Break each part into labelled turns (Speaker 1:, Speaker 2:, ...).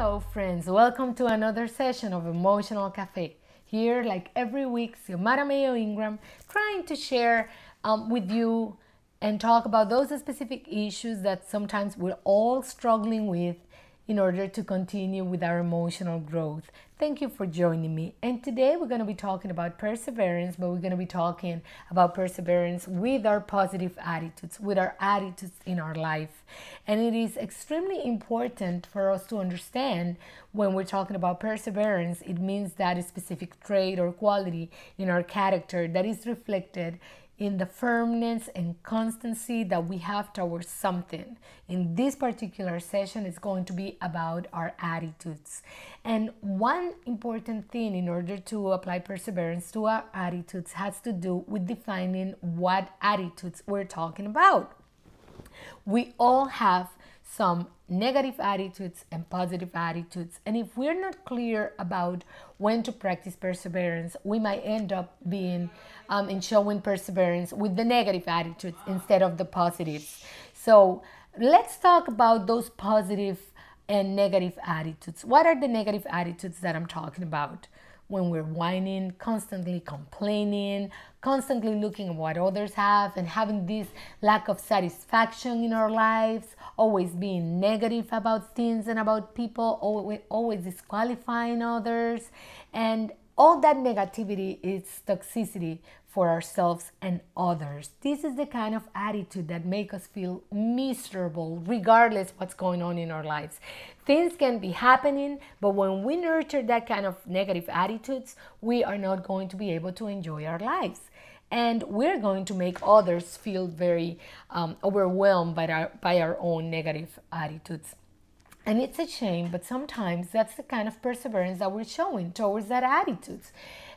Speaker 1: Hello, friends. Welcome to another session of Emotional Café. Here, like every week, Xiomara Mayo Ingram trying to share with you and talk about those specific issues that sometimes we're all struggling with in order to continue with our emotional growth. Thank you for joining me. And today we're going to be talking about perseverance, but we're going to be talking about perseverance with our positive attitudes, with our attitudes in our life. And it is extremely important for us to understand when we're talking about perseverance, it means that a specific trait or quality in our character that is reflected in the firmness and constancy that we have towards something. In this particular session, it's going to be about our attitudes. And one important thing in order to apply perseverance to our attitudes has to do with defining what attitudes we're talking about. We all have some negative attitudes and positive attitudes. And if we're not clear about when to practice perseverance, we might end up being and showing perseverance with the negative attitudes instead of the positives. So let's talk about those positive and negative attitudes. What are the negative attitudes that I'm talking about? When we're whining, constantly complaining, constantly looking at what others have and having this lack of satisfaction in our lives, always being negative about things and about people, always disqualifying others, and all that negativity is toxicity for ourselves and others. This is the kind of attitude that make us feel miserable regardless what's going on in our lives. Things can be happening, but when we nurture that kind of negative attitudes, we are not going to be able to enjoy our lives. And we're going to make others feel very overwhelmed by our own negative attitudes. And it's a shame, but sometimes that's the kind of perseverance that we're showing towards that attitudes.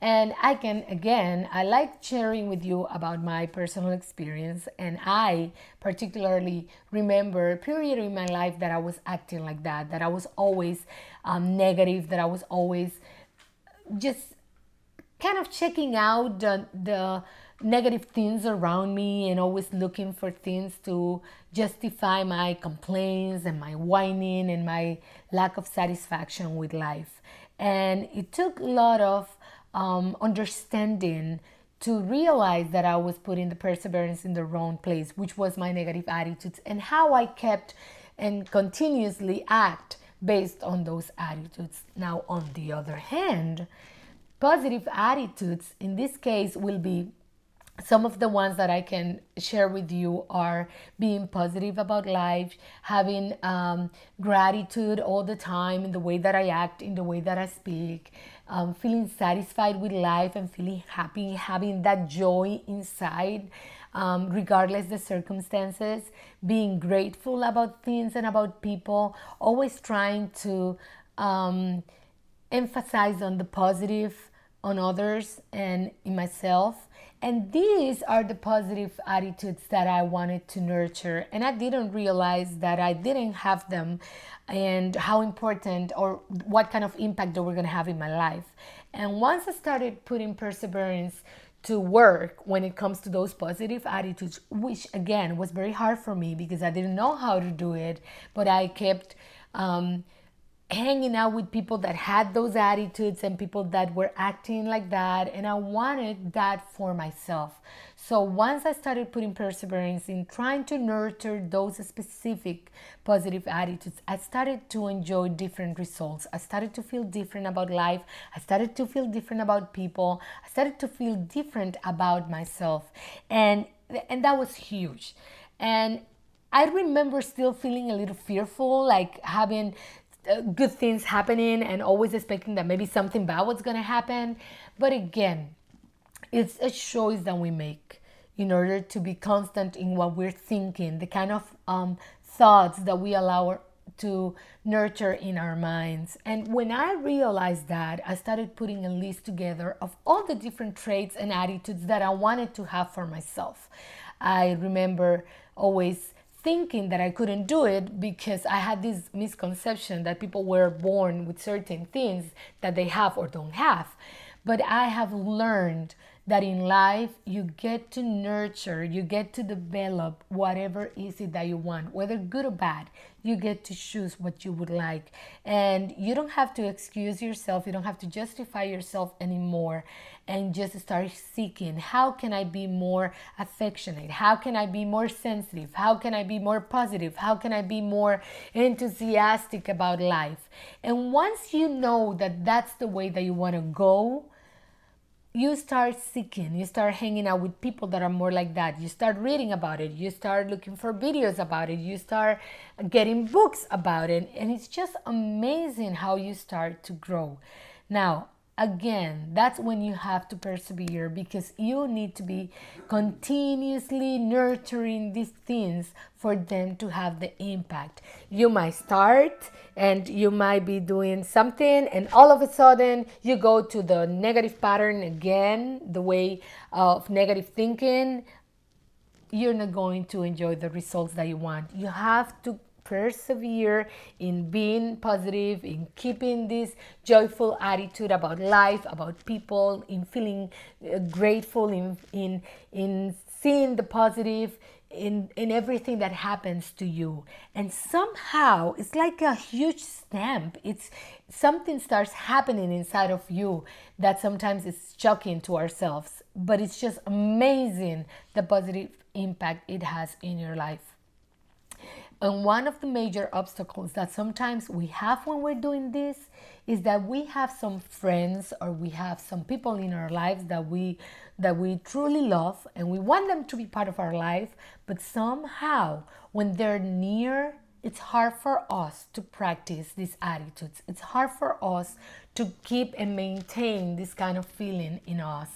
Speaker 1: And I like sharing with you about my personal experience. And I particularly remember a period in my life that I was acting like that I was always negative, that I was always just kind of checking out the negative things around me and always looking for things to justify my complaints and my whining and my lack of satisfaction with life. And it took a lot of understanding to realize that I was putting the perseverance in the wrong place, which was my negative attitudes, and how I kept and continuously act based on those attitudes. Now, on the other hand, positive attitudes in this case will be some of the ones that I can share with you are being positive about life, having gratitude all the time in the way that I act, in the way that I speak, feeling satisfied with life and feeling happy, having that joy inside, regardless the circumstances, being grateful about things and about people, always trying to emphasize on the positive on others and in myself. And these are the positive attitudes that I wanted to nurture. And I didn't realize that I didn't have them and how important or what kind of impact they were going to have in my life. And once I started putting perseverance to work when it comes to those positive attitudes, which again was very hard for me because I didn't know how to do it, but I kept hanging out with people that had those attitudes and people that were acting like that, and I wanted that for myself. So once I started putting perseverance in trying to nurture those specific positive attitudes, I started to enjoy different results. I started to feel different about life. I started to feel different about people. I started to feel different about myself, and that was huge. And I remember still feeling a little fearful, like having good things happening and always expecting that maybe something bad was going to happen. But again, it's a choice that we make in order to be constant in what we're thinking, the kind of thoughts that we allow to nurture in our minds. And when I realized that, I started putting a list together of all the different traits and attitudes that I wanted to have for myself. I remember always thinking that I couldn't do it because I had this misconception that people were born with certain things that they have or don't have. But I have learned that in life you get to nurture, you get to develop whatever is it that you want, whether good or bad. You get to choose what you would like. And you don't have to excuse yourself, you don't have to justify yourself anymore, and just start seeking, how can I be more affectionate? How can I be more sensitive? How can I be more positive? How can I be more enthusiastic about life? And once you know that that's the way that you want to go, you start seeking, you start hanging out with people that are more like that. You start reading about it, you start looking for videos about it, you start getting books about it, and it's just amazing how you start to grow. Now, again, that's when you have to persevere, because you need to be continuously nurturing these things for them to have the impact. You might start and you might be doing something, and all of a sudden you go to the negative pattern again, the way of negative thinking. You're not going to enjoy the results that you want. You have to persevere in being positive, in keeping this joyful attitude about life, about people, in feeling grateful, in seeing the positive in everything that happens to you. And somehow it's like a huge stamp. It's something starts happening inside of you that sometimes is shocking to ourselves, but it's just amazing the positive impact it has in your life. And one of the major obstacles that sometimes we have when we're doing this is that we have some friends, or we have some people in our lives that we truly love, and we want them to be part of our life, but somehow when they're near, it's hard for us to practice these attitudes. It's hard for us to keep and maintain this kind of feeling in us.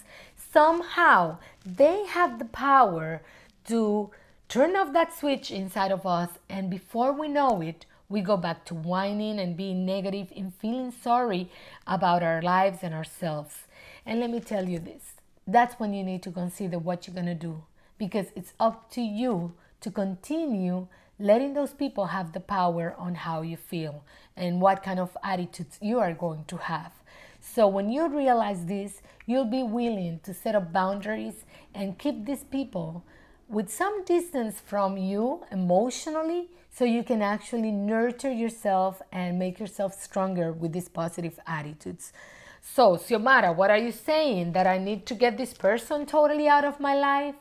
Speaker 1: Somehow they have the power to turn off that switch inside of us, and before we know it, we go back to whining and being negative and feeling sorry about our lives and ourselves. And let me tell you this, that's when you need to consider what you're going to do, because it's up to you to continue letting those people have the power on how you feel and what kind of attitudes you are going to have. So when you realize this, you'll be willing to set up boundaries and keep these people with some distance from you emotionally, so you can actually nurture yourself and make yourself stronger with these positive attitudes. So, Xiomara, what are you saying? That I need to get this person totally out of my life?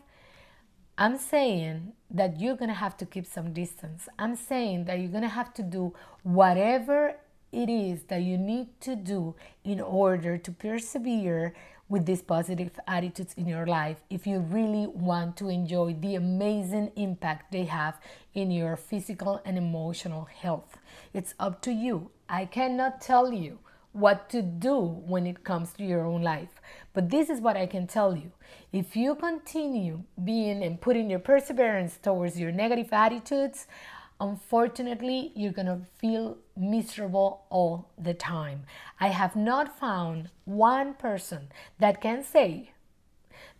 Speaker 1: I'm saying that you're going to have to keep some distance. I'm saying that you're going to have to do whatever it is that you need to do in order to persevere with these positive attitudes in your life, if you really want to enjoy the amazing impact they have in your physical and emotional health. It's up to you. I cannot tell you what to do when it comes to your own life, but this is what I can tell you. If you continue being and putting your perseverance towards your negative attitudes, unfortunately, you're going to feel miserable all the time. I have not found one person that can say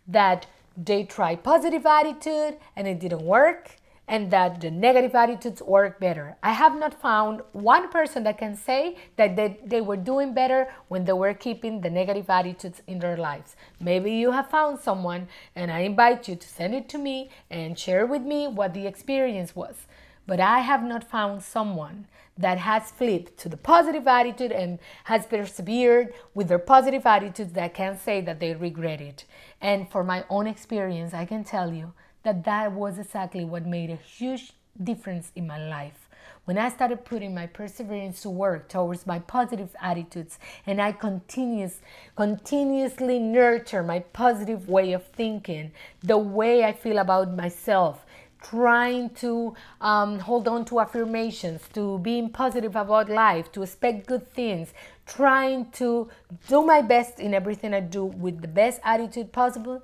Speaker 1: that they tried positive attitude and it didn't work, and that the negative attitudes work better. I have not found one person that can say that they were doing better when they were keeping the negative attitudes in their lives. Maybe you have found someone, and I invite you to send it to me and share with me what the experience was. But I have not found someone that has flipped to the positive attitude and has persevered with their positive attitudes that can say that they regret it. And for my own experience, I can tell you that that was exactly what made a huge difference in my life. When I started putting my perseverance to work towards my positive attitudes, and I continuously nurture my positive way of thinking, the way I feel about myself, trying to hold on to affirmations, to being positive about life, to expect good things, trying to do my best in everything I do with the best attitude possible,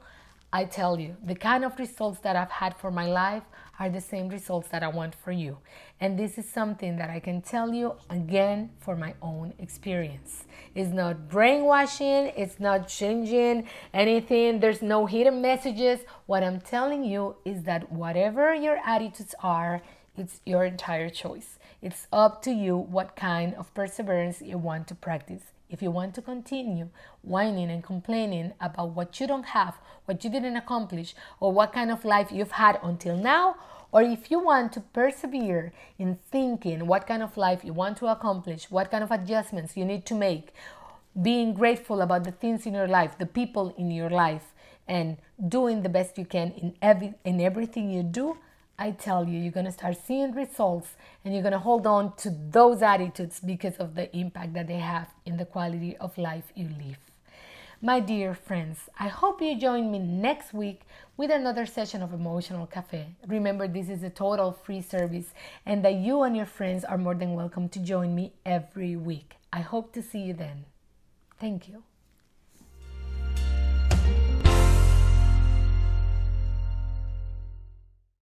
Speaker 1: I tell you, the kind of results that I've had for my life are the same results that I want for you. And this is something that I can tell you again for my own experience. It's not brainwashing, it's not changing anything, there's no hidden messages. What I'm telling you is that whatever your attitudes are, it's your entire choice. It's up to you what kind of perseverance you want to practice if you want to continue whining and complaining about what you don't have, what you didn't accomplish, or what kind of life you've had until now, or if you want to persevere in thinking what kind of life you want to accomplish, what kind of adjustments you need to make, being grateful about the things in your life, the people in your life, and doing the best you can in everything you do, I tell you, you're going to start seeing results, and you're going to hold on to those attitudes because of the impact that they have in the quality of life you live. My dear friends, I hope you join me next week with another session of Emotional Cafe. Remember, this is a total free service, and that you and your friends are more than welcome to join me every week. I hope to see you then. Thank you.